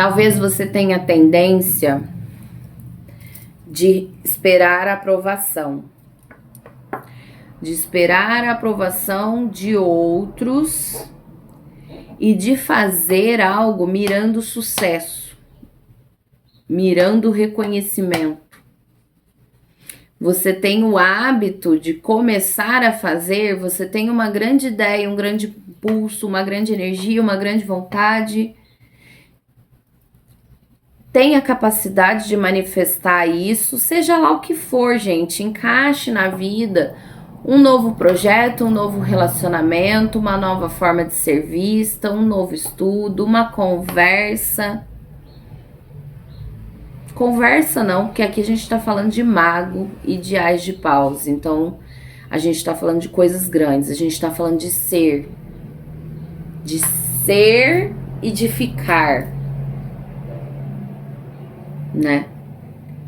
Talvez você tenha tendência de esperar a aprovação, de outros e de fazer algo mirando sucesso, mirando reconhecimento. Você tem o hábito de começar a fazer, você tem uma grande ideia, um grande impulso, uma grande energia, uma grande vontade. Tem a capacidade de manifestar isso, seja lá o que for, gente. Encaixe na vida um novo projeto, um novo relacionamento, uma nova forma de ser vista, um novo estudo, uma conversa. Conversa não, porque aqui a gente tá falando de mago e de ás de paus. Então, a gente tá falando de coisas grandes. A gente tá falando de ser. De ser e de ficar. Né?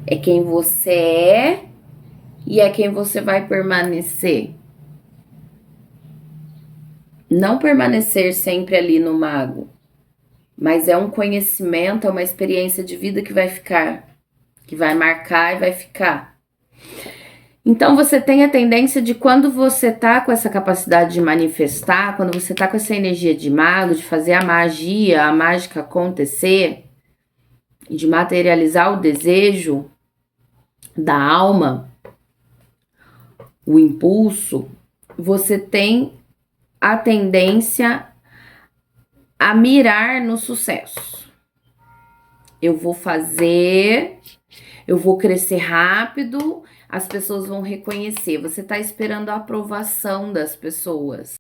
É quem você é e é quem você vai permanecer. Não permanecer sempre ali no mago, mas é um conhecimento, é uma experiência de vida que vai ficar, que vai marcar e vai ficar. Então você tem a tendência de, quando você tá com essa capacidade de manifestar, quando você tá com essa energia de mago, de fazer a magia, a mágica acontecer, e de materializar o desejo da alma, o impulso, você tem a tendência a mirar no sucesso. Eu vou fazer, eu vou crescer rápido, as pessoas vão reconhecer. Você tá esperando a aprovação das pessoas.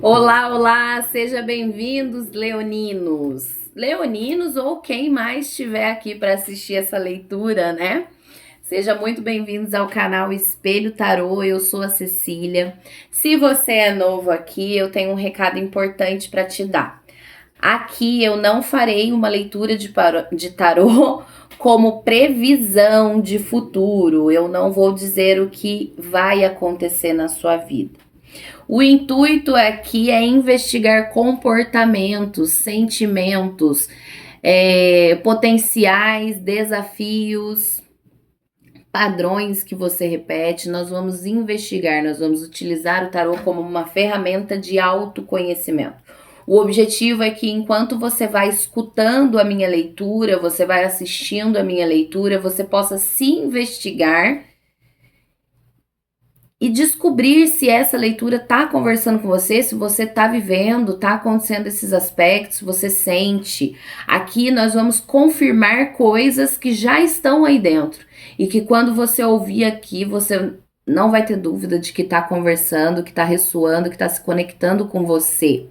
Olá, olá, sejam bem-vindos, leoninos. Leoninos ou quem mais estiver aqui para assistir essa leitura, né? Sejam muito bem-vindos ao canal Espelho Tarô, eu sou a Cecília. Se você é novo aqui, eu tenho um recado importante para te dar. Aqui eu não farei uma leitura de tarô como previsão de futuro. Eu não vou dizer o que vai acontecer na sua vida. O intuito aqui é investigar comportamentos, sentimentos, potenciais desafios, padrões que você repete. Nós vamos investigar, nós vamos utilizar o tarô como uma ferramenta de autoconhecimento. O objetivo é que, enquanto você vai escutando a minha leitura, você vai assistindo a minha leitura, você possa se investigar e descobrir se essa leitura tá conversando com você, se você tá vivendo, tá acontecendo esses aspectos, você sente. Aqui nós vamos confirmar coisas que já estão aí dentro e que, quando você ouvir aqui, você não vai ter dúvida de que tá conversando, que tá ressoando, que tá se conectando com você.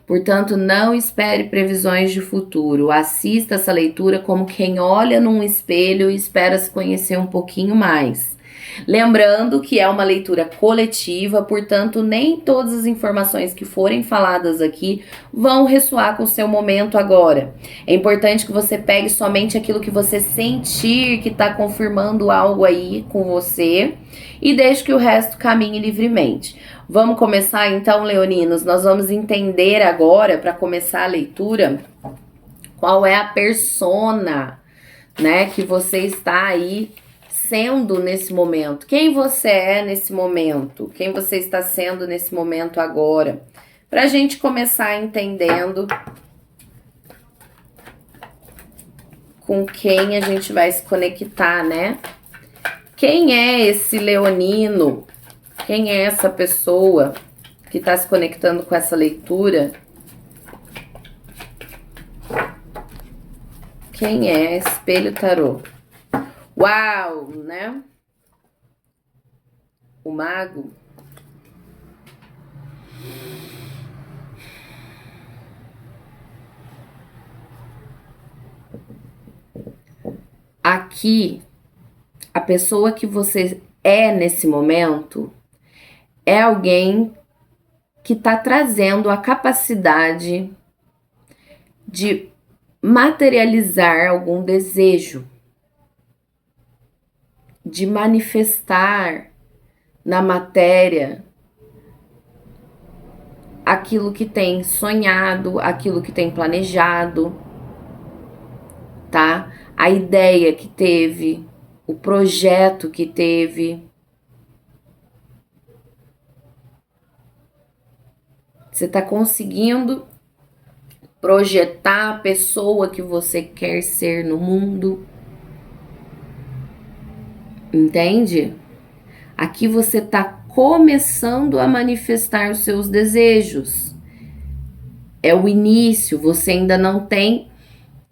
Portanto, não espere previsões de futuro. Assista essa leitura como quem olha num espelho e espera se conhecer um pouquinho mais. Lembrando que é uma leitura coletiva, portanto, nem todas as informações que forem faladas aqui vão ressoar com o seu momento agora. É importante que você pegue somente aquilo que você sentir que está confirmando algo aí com você e deixe que o resto caminhe livremente. Vamos começar então, leoninos? Nós vamos entender agora, para começar a leitura, qual é a persona, né, que você está aí sendo nesse momento. Quem você é nesse momento? Quem você está sendo nesse momento agora? Pra gente começar entendendo com quem a gente vai se conectar, né? Quem é esse leonino? Quem é essa pessoa que está se conectando com essa leitura? Quem é? Espelho Tarô. Uau, né? O mago. Aqui, a pessoa que você é nesse momento é alguém que está trazendo a capacidade de materializar algum desejo, de manifestar na matéria aquilo que tem sonhado, aquilo que tem planejado, tá? A ideia que teve, o projeto que teve. Você tá conseguindo projetar a pessoa que você quer ser no mundo. Entende? Aqui você tá começando a manifestar os seus desejos. É o início, você ainda não tem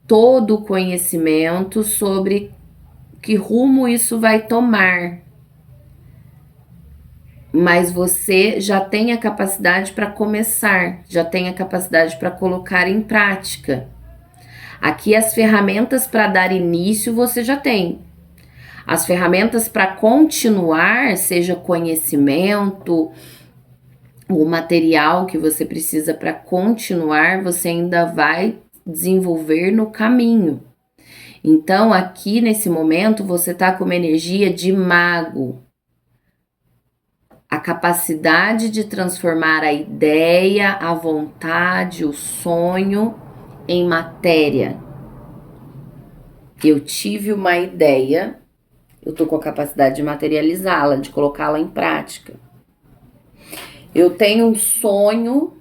todo o conhecimento sobre que rumo isso vai tomar. Mas você já tem a capacidade para começar, já tem a capacidade para colocar em prática. Aqui as ferramentas para dar início você já tem. As ferramentas para continuar, seja conhecimento, o material que você precisa para continuar, você ainda vai desenvolver no caminho. Então, aqui nesse momento, você tá com uma energia de mago. A capacidade de transformar a ideia, a vontade, o sonho em matéria. Eu tive uma ideia, eu tô com a capacidade de materializá-la, de colocá-la em prática. Eu tenho um sonho,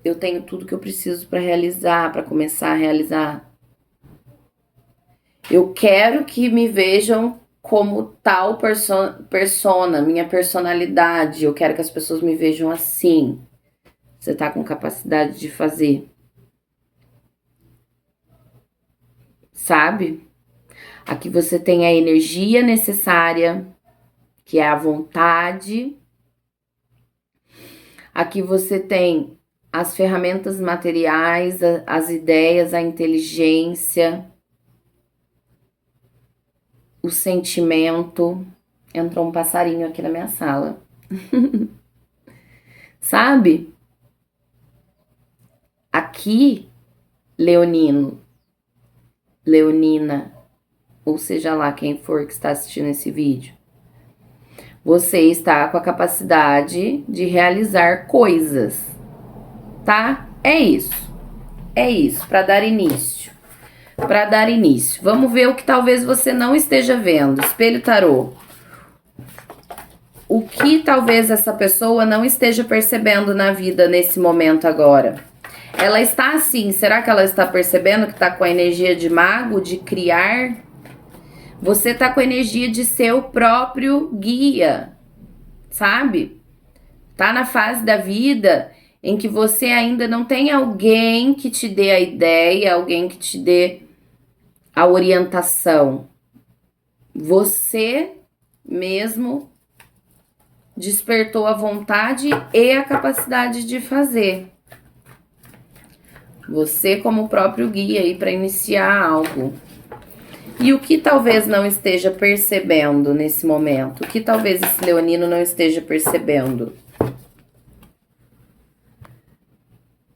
eu tenho tudo que eu preciso para realizar, para começar a realizar. Eu quero que me vejam como tal persona, minha personalidade. Eu quero que as pessoas me vejam assim. Você tá com capacidade de fazer. Sabe? Aqui você tem a energia necessária, que é a vontade. Aqui você tem as ferramentas materiais, as ideias, a inteligência, o sentimento. Entrou um passarinho aqui na minha sala. Sabe? Aqui, leonino, leonina, ou seja lá quem for que está assistindo esse vídeo, você está com a capacidade de realizar coisas, tá? É isso, para dar início. Para dar início. Vamos ver o que talvez você não esteja vendo. Espelho tarô. O que talvez essa pessoa não esteja percebendo na vida nesse momento agora? Ela está assim, será que ela está percebendo que está com a energia de mago, de criar? Você está com a energia de ser o próprio guia, sabe? Tá na fase da vida em que você ainda não tem alguém que te dê a ideia, alguém que te dê a orientação. Você mesmo despertou a vontade e a capacidade de fazer. Você como o próprio guia aí para iniciar algo. E o que talvez não esteja percebendo nesse momento? O que talvez esse leonino não esteja percebendo?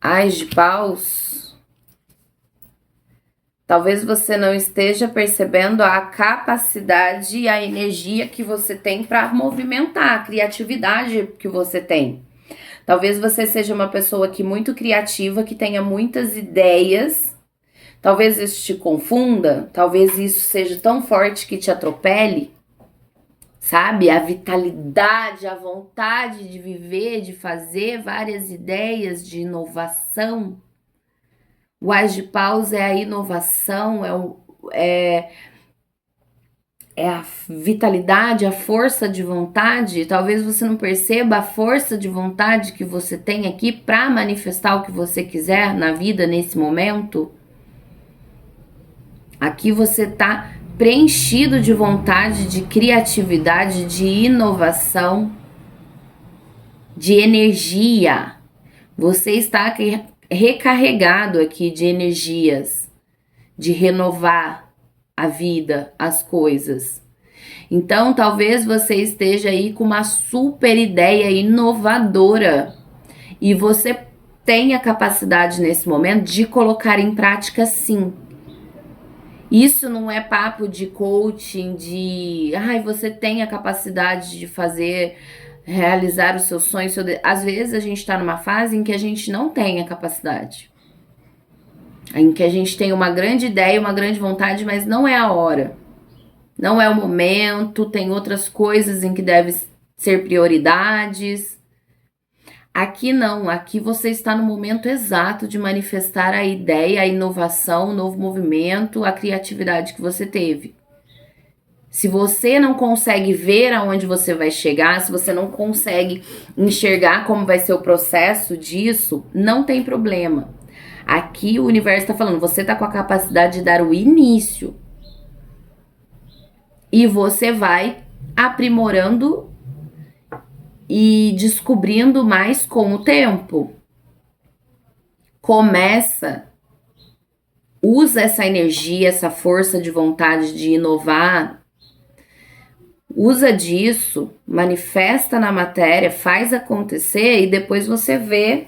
Ás de paus. Talvez você não esteja percebendo a capacidade e a energia que você tem para movimentar, a criatividade que você tem. Talvez você seja uma pessoa aqui muito criativa, que tenha muitas ideias. Talvez isso te confunda, talvez isso seja tão forte que te atropele. Sabe? A vitalidade, a vontade de viver, de fazer várias ideias de inovação. O Ás de Paus é a inovação, é a vitalidade, a força de vontade. Talvez você não perceba a força de vontade que você tem aqui para manifestar o que você quiser na vida nesse momento. Aqui você tá preenchido de vontade, de criatividade, de inovação, de energia. Você está recarregado aqui de energias, de renovar a vida, as coisas. Então, talvez você esteja aí com uma super ideia inovadora e você tenha capacidade nesse momento de colocar em prática, sim. Isso não é papo de coaching, de... Ai, você tem a capacidade de fazer realizar os seus sonhos. Às vezes a gente tá numa fase em que a gente não tem a capacidade. Em que a gente tem uma grande ideia, uma grande vontade, mas não é a hora. Não é o momento, tem outras coisas em que deve ser prioridades. Aqui não, aqui você está no momento exato de manifestar a ideia, a inovação, o novo movimento, a criatividade que você teve. Se você não consegue ver aonde você vai chegar, se você não consegue enxergar como vai ser o processo disso, não tem problema. Aqui o universo está falando, você está com a capacidade de dar o início. E você vai aprimorando e descobrindo mais com o tempo. Usa essa energia, essa força de vontade de inovar, usa disso, manifesta na matéria, faz acontecer e depois você vê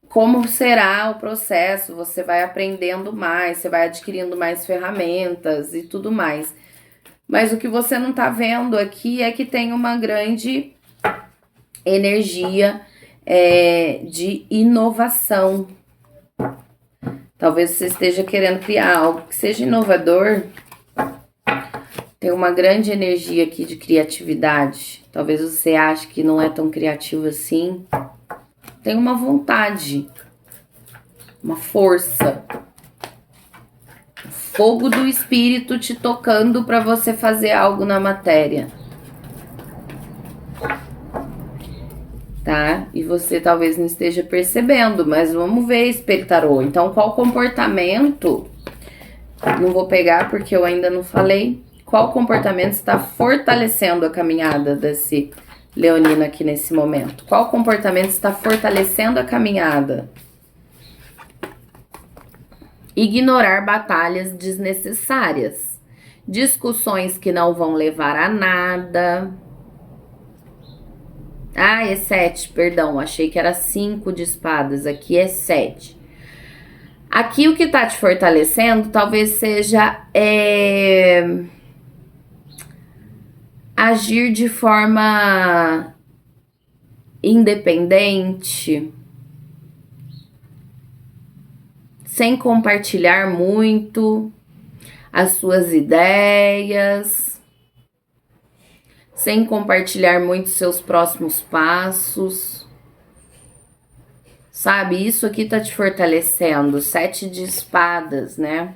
como será o processo, você vai aprendendo mais, você vai adquirindo mais ferramentas e tudo mais. Mas o que você não tá vendo aqui é que tem uma grande energia de inovação. Talvez você esteja querendo criar algo que seja inovador. Tem uma grande energia aqui de criatividade. Talvez você ache que não é tão criativo assim. Tem uma vontade, uma força. Fogo do espírito te tocando para você fazer algo na matéria. Tá? E você talvez não esteja percebendo, mas vamos ver, espelho tarô. Então, qual comportamento? Não vou pegar porque eu ainda não falei. Qual comportamento está fortalecendo a caminhada desse leonino aqui nesse momento? Qual comportamento está fortalecendo a caminhada? Ignorar batalhas desnecessárias, discussões que não vão levar a nada. Ah, é 7, perdão, achei que era 5 de espadas, aqui é 7. Aqui o que tá te fortalecendo talvez seja agir de forma independente, sem compartilhar muito as suas ideias, sem compartilhar muito seus próximos passos. Sabe, isso aqui tá te fortalecendo. 7 de espadas, né?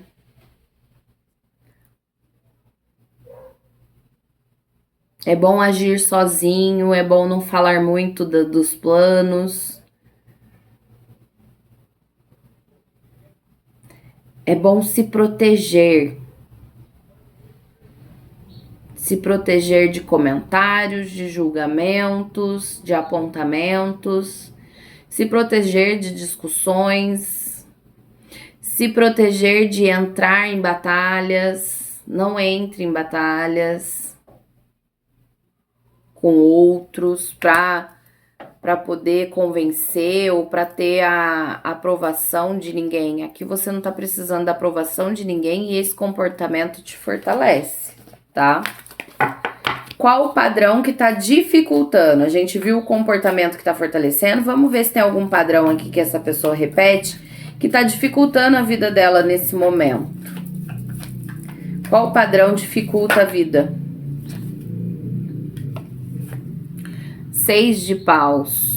É bom agir sozinho, é bom não falar muito dos planos. É bom se proteger. Se proteger de comentários, de julgamentos, de apontamentos. Se proteger de discussões. Se proteger de entrar em batalhas. Não entre em batalhas com outros para poder convencer ou para ter a aprovação de ninguém. Aqui você não tá precisando da aprovação de ninguém e esse comportamento te fortalece, tá? Qual o padrão que tá dificultando? A gente viu o comportamento que tá fortalecendo. Vamos ver se tem algum padrão aqui que essa pessoa repete que tá dificultando a vida dela nesse momento. Qual padrão dificulta a vida? 6 de paus.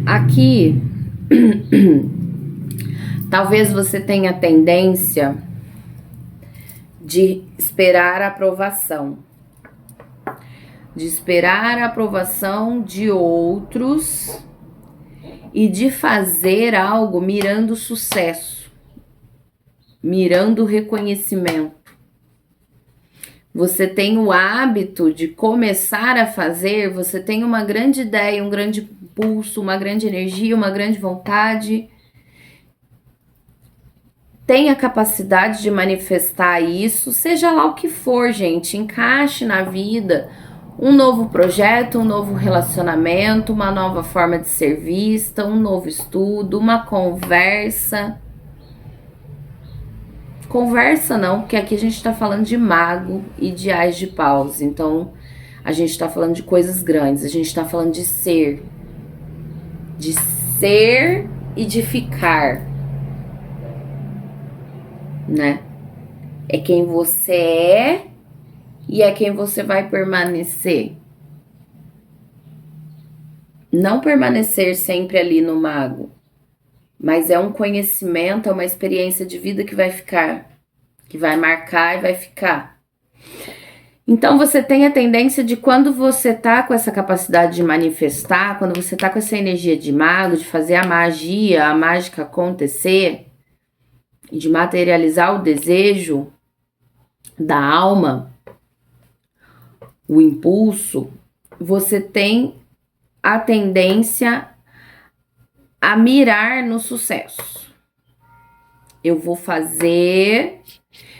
Aqui, talvez você tenha tendência de esperar a aprovação. De esperar a aprovação de outros e de fazer algo mirando sucesso, mirando reconhecimento. Você tem o hábito de começar a fazer, você tem uma grande ideia, um grande impulso, uma grande energia, uma grande vontade. Tem a capacidade de manifestar isso, seja lá o que for, gente. Encaixe na vida um novo projeto, um novo relacionamento, uma nova forma de ser vista, um novo estudo, uma conversa. conversa não, porque aqui a gente tá falando de mago e de ás de paus. Então, a gente tá falando de coisas grandes, a gente tá falando de ser. De ser e de ficar, né? É quem você é e é quem você vai permanecer. Não permanecer sempre ali no mago, mas é um conhecimento, é uma experiência de vida que vai ficar, que vai marcar e vai ficar. Então você tem a tendência de quando você tá com essa capacidade de manifestar, quando você tá com essa energia de mago, de fazer a magia, a mágica acontecer, de materializar o desejo da alma, o impulso, você tem a tendência a mirar no sucesso. Eu vou fazer,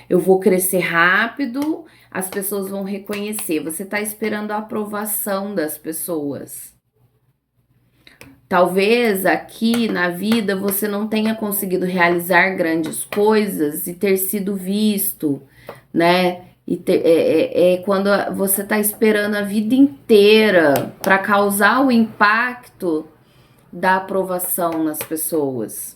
eu vou crescer rápido, as pessoas vão reconhecer. Você está esperando a aprovação das pessoas. Talvez aqui na vida você não tenha conseguido realizar grandes coisas e ter sido visto, né? É quando você está esperando a vida inteira para causar o impacto da aprovação nas pessoas.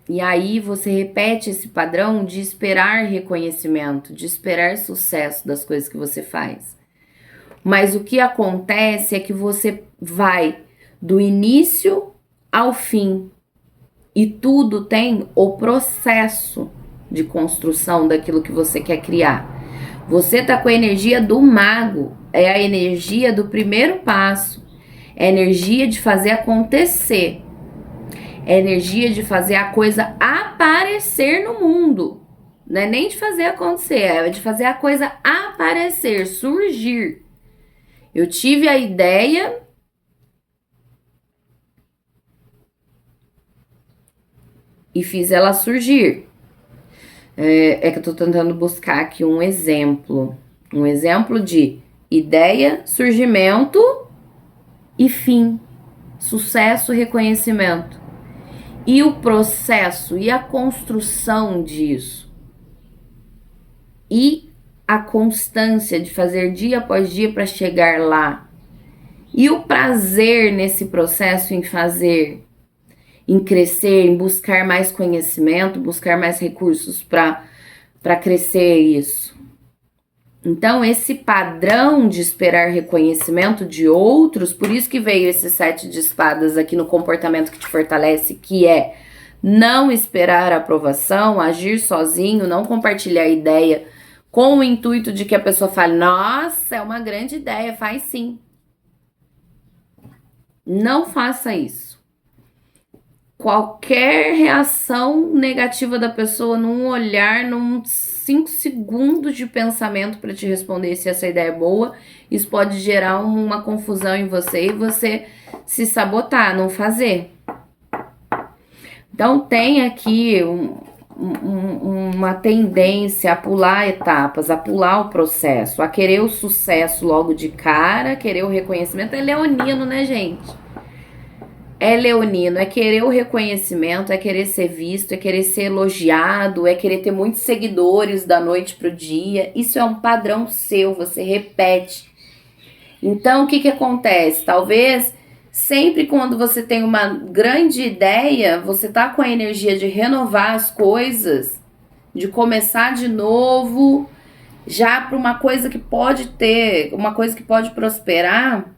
E aí você repete esse padrão de esperar reconhecimento, de esperar sucesso das coisas que você faz. Mas o que acontece é que você vai do início ao fim. E tudo tem o processo de construção daquilo que você quer criar. Você tá com a energia do mago, é a energia do primeiro passo, é a energia de fazer acontecer, é a energia de fazer a coisa aparecer no mundo. Não é nem de fazer acontecer, é de fazer a coisa aparecer, surgir. Eu tive a ideia e fiz ela surgir. É que eu tô tentando buscar aqui um exemplo de ideia, surgimento e fim, sucesso, reconhecimento. E o processo e a construção disso. E a constância de fazer dia após dia para chegar lá. E o prazer nesse processo em fazer, em crescer, em buscar mais conhecimento, buscar mais recursos para crescer isso. Então, esse padrão de esperar reconhecimento de outros, por isso que veio esse 7 de espadas aqui no comportamento que te fortalece, que é não esperar aprovação, agir sozinho, não compartilhar a ideia com o intuito de que a pessoa fale, nossa, é uma grande ideia, faz sim. Não faça isso. Qualquer reação negativa da pessoa num olhar, num 5 segundos de pensamento para te responder se essa ideia é boa, isso pode gerar uma confusão em você e você se sabotar, não fazer. Então tem aqui uma tendência a pular etapas, a pular o processo, a querer o sucesso logo de cara, querer o reconhecimento. É leonino, né, gente? É leonino, é querer o reconhecimento, é querer ser visto, é querer ser elogiado, é querer ter muitos seguidores da noite pro dia. Isso é um padrão seu, você repete. Então, o que acontece? Talvez sempre quando você tem uma grande ideia, você tá com a energia de renovar as coisas, de começar de novo, já para uma coisa que pode ter, uma coisa que pode prosperar.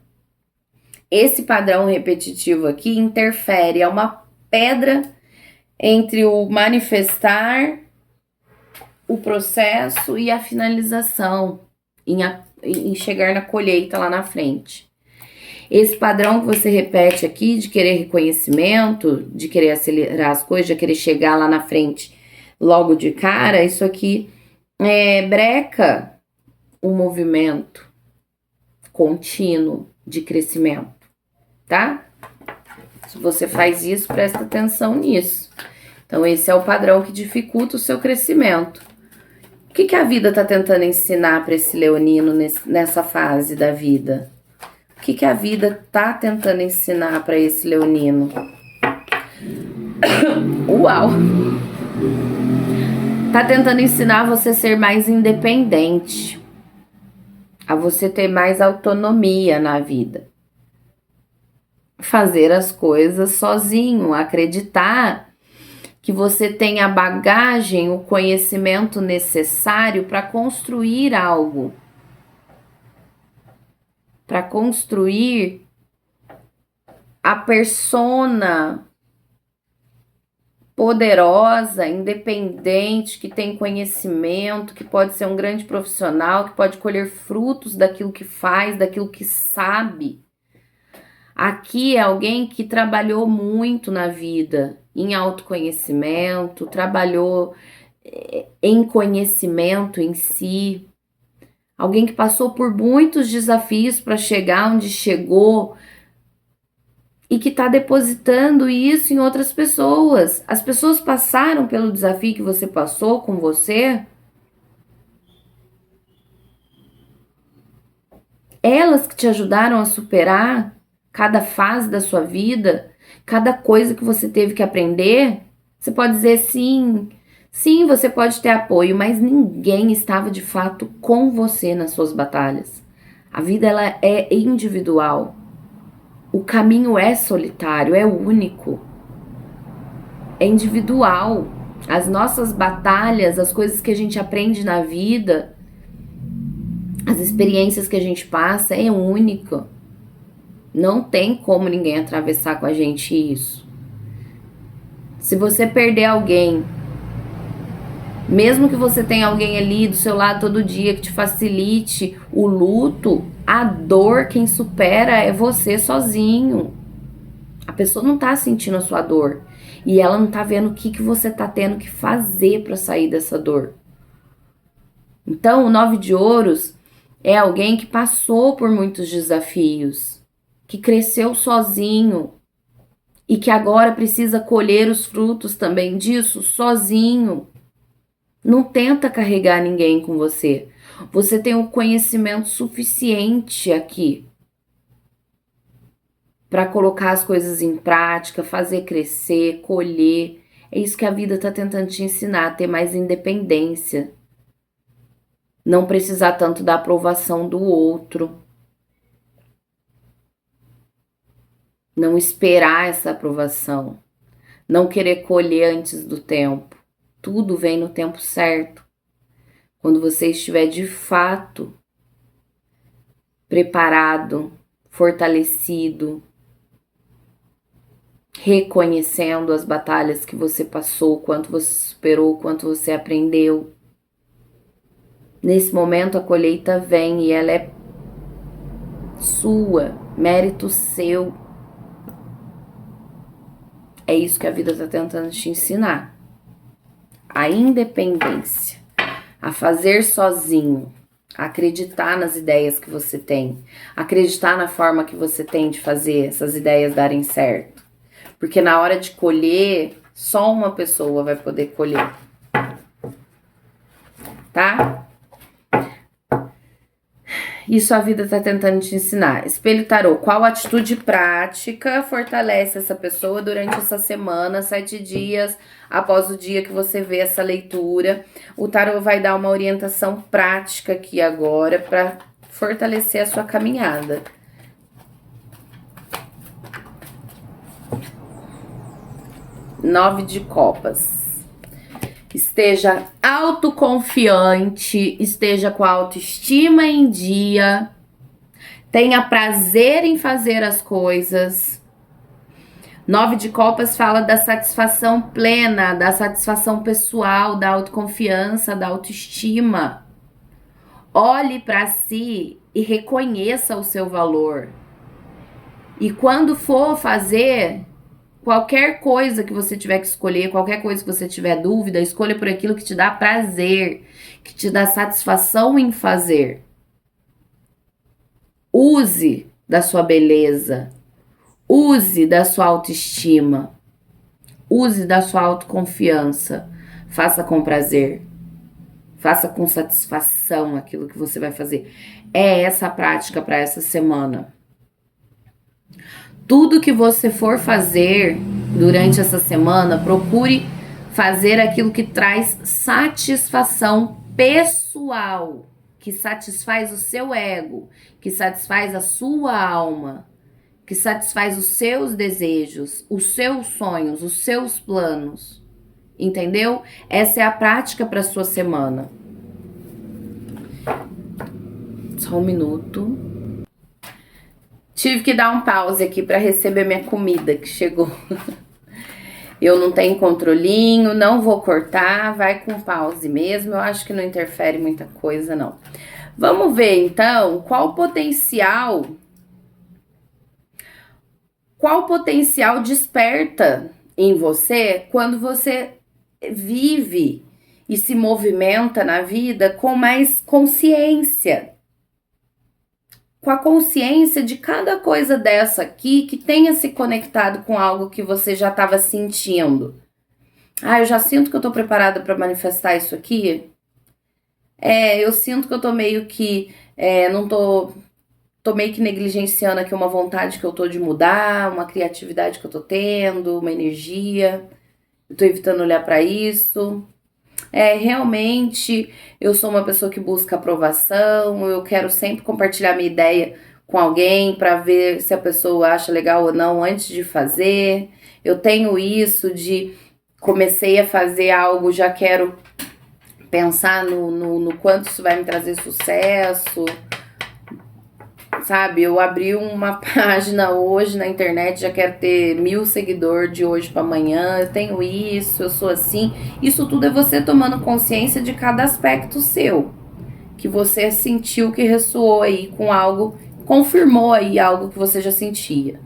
Esse padrão repetitivo aqui interfere, é uma pedra entre o manifestar, o processo e a finalização, em chegar na colheita lá na frente. Esse padrão que você repete aqui de querer reconhecimento, de querer acelerar as coisas, de querer chegar lá na frente logo de cara, isso aqui breca um movimento contínuo de crescimento. Tá? Se você faz isso, presta atenção nisso. Então, esse é o padrão que dificulta o seu crescimento. O que a vida tá tentando ensinar para esse leonino nessa fase da vida? O que a vida tá tentando ensinar para esse leonino? Uau! Tá tentando ensinar você a ser mais independente, a você ter mais autonomia na vida. Fazer as coisas sozinho, acreditar que você tem a bagagem, o conhecimento necessário para construir algo, para construir a persona poderosa, independente, que tem conhecimento, que pode ser um grande profissional, que pode colher frutos daquilo que faz, daquilo que sabe. Aqui é alguém que trabalhou muito na vida, em autoconhecimento, trabalhou em conhecimento em si. Alguém que passou por muitos desafios para chegar onde chegou e que está depositando isso em outras pessoas. As pessoas passaram pelo desafio que você passou com você. Elas que te ajudaram a superar cada fase da sua vida, cada coisa que você teve que aprender. Você pode dizer sim, sim, você pode ter apoio, mas ninguém estava de fato com você nas suas batalhas. A vida ela é individual. O caminho é solitário, é único. É individual. As nossas batalhas, as coisas que a gente aprende na vida, as experiências que a gente passa é única. Não tem como ninguém atravessar com a gente isso. Se você perder alguém, mesmo que você tenha alguém ali do seu lado todo dia que te facilite o luto, a dor, quem supera é você sozinho. A pessoa não tá sentindo a sua dor. E ela não tá vendo o que você tá tendo que fazer para sair dessa dor. Então, o 9 de ouros é alguém que passou por muitos desafios, que cresceu sozinho e que agora precisa colher os frutos também disso sozinho. Não tenta carregar ninguém com você. Você tem o conhecimento suficiente aqui para colocar as coisas em prática, fazer crescer, colher. É isso que a vida está tentando te ensinar, ter mais independência. Não precisar tanto da aprovação do outro. Não esperar essa aprovação. Não querer colher antes do tempo. Tudo vem no tempo certo. Quando você estiver de fato preparado, fortalecido, reconhecendo as batalhas que você passou, quanto você superou, quanto você aprendeu. Nesse momento a colheita vem e ela é sua, mérito seu. É isso que a vida está tentando te ensinar. A independência, a fazer sozinho, a acreditar nas ideias que você tem, acreditar na forma que você tem de fazer essas ideias darem certo. Porque na hora de colher, só uma pessoa vai poder colher. Tá? Isso a vida tá tentando te ensinar. Espelho tarô, qual atitude prática fortalece essa pessoa durante essa semana, 7 dias após o dia que você vê essa leitura? O tarô vai dar uma orientação prática aqui agora para fortalecer a sua caminhada. Nove de copas. Esteja autoconfiante, esteja com a autoestima em dia, tenha prazer em fazer as coisas. 9 de copas fala da satisfação plena, da satisfação pessoal, da autoconfiança, da autoestima. Olhe para si e reconheça o seu valor. E quando for fazer qualquer coisa que você tiver que escolher, qualquer coisa que você tiver dúvida, escolha por aquilo que te dá prazer, que te dá satisfação em fazer. Use da sua beleza, use da sua autoestima, use da sua autoconfiança. Faça com prazer, faça com satisfação aquilo que você vai fazer. É essa a prática para essa semana. Tudo que você for fazer durante essa semana, procure Fazer aquilo que traz satisfação pessoal, que satisfaz o seu ego, que satisfaz a sua alma, que satisfaz os seus desejos, os seus sonhos, os seus planos. Entendeu? Essa é a prática para sua semana. Só um minuto. Tive que dar um pause aqui para receber minha comida que chegou. Eu não tenho controlinho, não vou cortar, vai com pause mesmo. Eu acho que não interfere muita coisa, não. Vamos ver, então, qual potencial desperta em você quando você vive e se movimenta na vida com mais consciência. Com a consciência de cada coisa dessa aqui que tenha se conectado com algo que você já estava sentindo. Eu já sinto que eu tô preparada para manifestar isso aqui. Eu sinto que eu tô meio que não tô meio que negligenciando aqui uma vontade que eu tô de mudar, uma criatividade que eu tô tendo, uma energia. Eu tô evitando olhar para isso. Realmente, eu sou uma pessoa que busca aprovação, eu quero sempre compartilhar minha ideia com alguém para ver se a pessoa acha legal ou não antes de fazer. Eu tenho isso de comecei a fazer algo, já quero pensar no quanto isso vai me trazer sucesso. Sabe, eu abri uma página hoje na internet, já quero ter 1000 seguidores de hoje para amanhã, eu tenho isso, eu sou assim. Isso tudo é você tomando consciência de cada aspecto seu, que você sentiu que ressoou aí com algo, confirmou aí algo que você já sentia.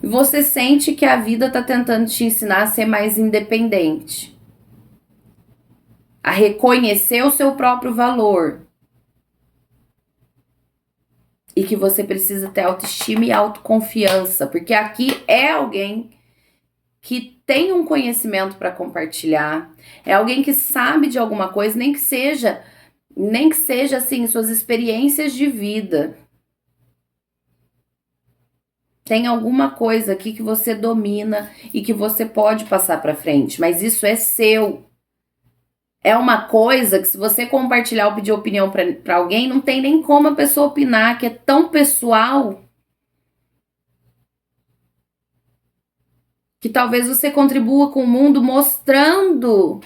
E você sente que a vida tá tentando te ensinar a ser mais independente, a reconhecer o seu próprio valor. E que você precisa ter autoestima e autoconfiança, porque aqui é alguém que tem um conhecimento para compartilhar, é alguém que sabe de alguma coisa, nem que seja assim, suas experiências de vida. Tem alguma coisa aqui que você domina e que você pode passar para frente, mas isso é seu. É uma coisa que se você compartilhar ou pedir opinião para alguém, não tem nem como a pessoa opinar, que é tão pessoal, que talvez você contribua com o mundo mostrando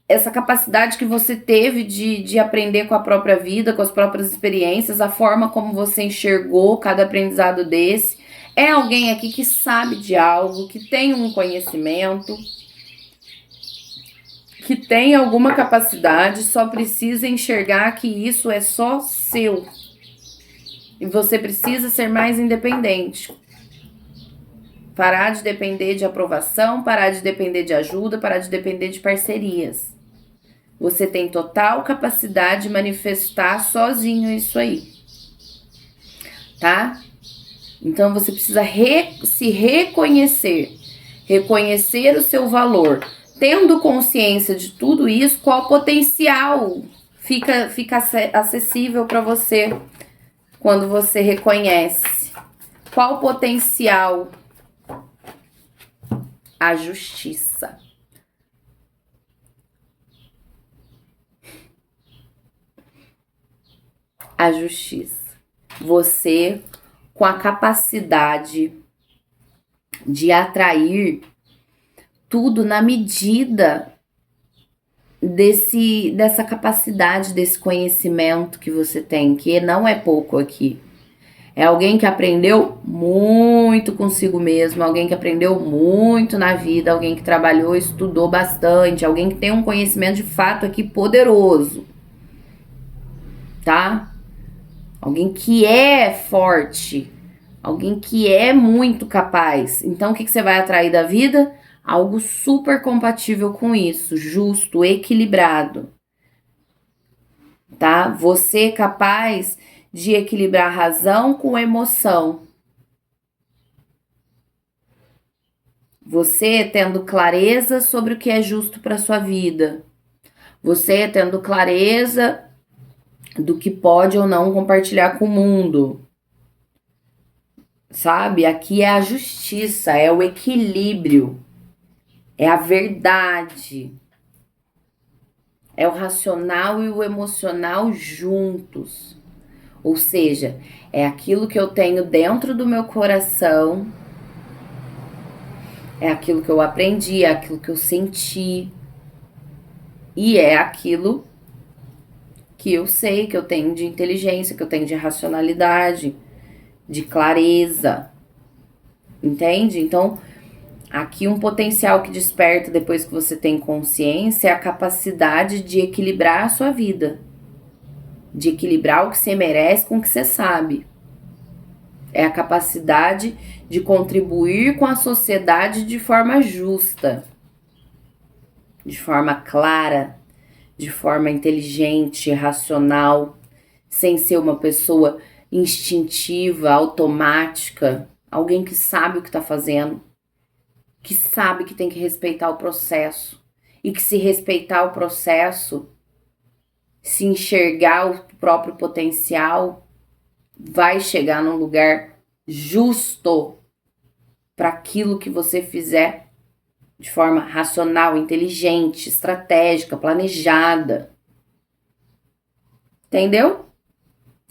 essa capacidade que você teve de aprender com a própria vida, com as próprias experiências, a forma como você enxergou cada aprendizado desse. É alguém aqui que sabe de algo, que tem um conhecimento, que tem alguma capacidade, só precisa enxergar que isso é só seu. E você precisa ser mais independente. Parar de depender de aprovação, parar de depender de ajuda, parar de depender de parcerias. Você tem total capacidade de manifestar sozinho isso aí. Tá? Então você precisa se reconhecer. Reconhecer o seu valor. Tendo consciência de tudo isso, qual potencial fica acessível para você quando você reconhece? Qual potencial? A justiça. A justiça. Você com a capacidade de atrair tudo na medida dessa capacidade, desse conhecimento que você tem, que não é pouco aqui. É alguém que aprendeu muito consigo mesmo, alguém que aprendeu muito na vida, alguém que trabalhou, estudou bastante, alguém que tem um conhecimento de fato aqui poderoso, tá? Alguém que é forte, alguém que é muito capaz. Então, o que você vai atrair da vida? Algo super compatível com isso, justo, equilibrado, tá? Você é capaz de equilibrar razão com emoção. Você tendo clareza sobre o que é justo para sua vida. Você tendo clareza do que pode ou não compartilhar com o mundo. Sabe? Aqui é a justiça, é o equilíbrio. É a verdade. É o racional e o emocional juntos. Ou seja, é aquilo que eu tenho dentro do meu coração, é aquilo que eu aprendi, é aquilo que eu senti, e é aquilo que eu sei, que eu tenho de inteligência, que eu tenho de racionalidade, de clareza, entende? Então, aqui um potencial que desperta depois que você tem consciência é a capacidade de equilibrar a sua vida, de equilibrar o que você merece com o que você sabe. É a capacidade de contribuir com a sociedade de forma justa, de forma clara, de forma inteligente, racional, sem ser uma pessoa instintiva, automática, alguém que sabe o que está fazendo, que sabe que tem que respeitar o processo e que se respeitar o processo, se enxergar o próprio potencial, vai chegar num lugar justo para aquilo que você fizer de forma racional, inteligente, estratégica, planejada. Entendeu?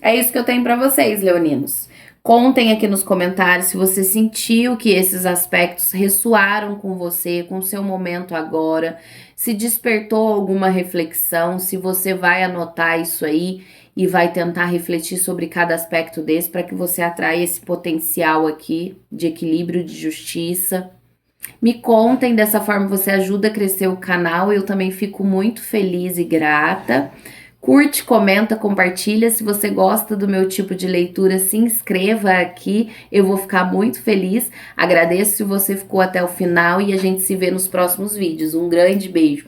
É isso que eu tenho para vocês, leoninos. Contem aqui nos comentários se você sentiu que esses aspectos ressoaram com você, com o seu momento agora, se despertou alguma reflexão, se você vai anotar isso aí e vai tentar refletir sobre cada aspecto desse para que você atraia esse potencial aqui de equilíbrio, de justiça. Me contem, dessa forma você ajuda a crescer o canal, eu também fico muito feliz e grata. Curte, comenta, compartilha. Se você gosta do meu tipo de leitura, se inscreva aqui, eu vou ficar muito feliz. Agradeço se você ficou até o final e a gente se vê nos próximos vídeos. Um grande beijo.